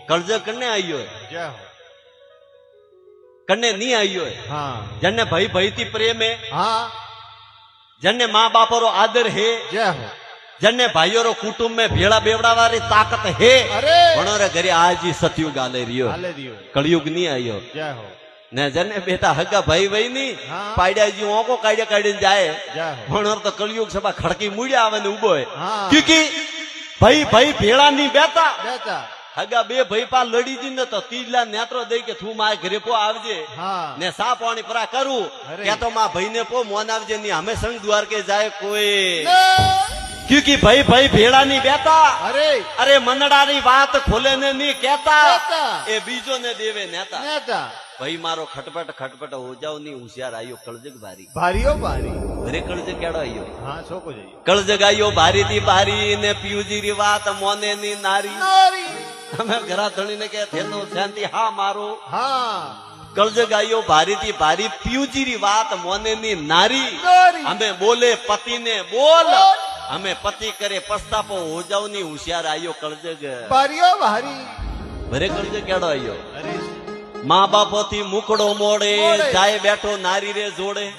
कर्ज कन्ने आयो है जय हो कन्ने नहीं आयो है हाँ जन्ने भाई भाई थी प्रेम है हाँ जन्ने माँ बाप रो आदर है जय हो जन्ने भाइयों रो कुटुंब में भेड़ा बेवड़ा वाली ताकत है अरे भणोरे घरे आज ही सतयुग आले रियो हाले दियो कलयुग नहीं आयो जय हो ने जन्ने बेटा हगा भाई भाई नहीं हाँ। पाड्या जी ओको काड्या काडीने जाए जय हो भणोर तो कलयुग सभा खड़की मुड़्या आवे ने उभो है हाँ। क्योंकि भाई भाई भेड़ा नहीं बेता बेटा हगा बे भाई पा लड़ी जी ने तो तीजला नेत्रो दे के थू मारे घरे पो आवजे हाँ ने सा पानी परा करू अरे। क्या तो मां भाई ने पो मोन आवजे नहीं हमें संग द्वार के जाए कोई क्योंकि भाई भाई भेड़ा नहीं बेता अरे अरे मनड़ा री बात खोले ने नहीं कहता कहता। ए बीजो ने देवे नेता नेता भाई मारो खटपट खटपट हो जाओ नहीं होशियार आयो कलजग भारी भारीओ भारी घरे कलजग केड़ो आयो हाँ सो को जाइए कलजग आयो भारी थी भारी ने पीयूजी री बात मोने नी नारी नारी हमें घरा धणी ने कहे थे तो शांति हा मारो हाँ कलजग आयो भारी थी भारी पीयूजी री बात मोने नी नारी नारी हमें बोले पति ने बोल हमें पति करे पछतापो हो जाओ नहीं होशियार आयो कलजग भारीओ भारी भरे कलजग केड़ो आयो अरे माँ बापो थी मुकड़ो मोड़े मोड़े। जाए बैठो नारी रे जोड़े जो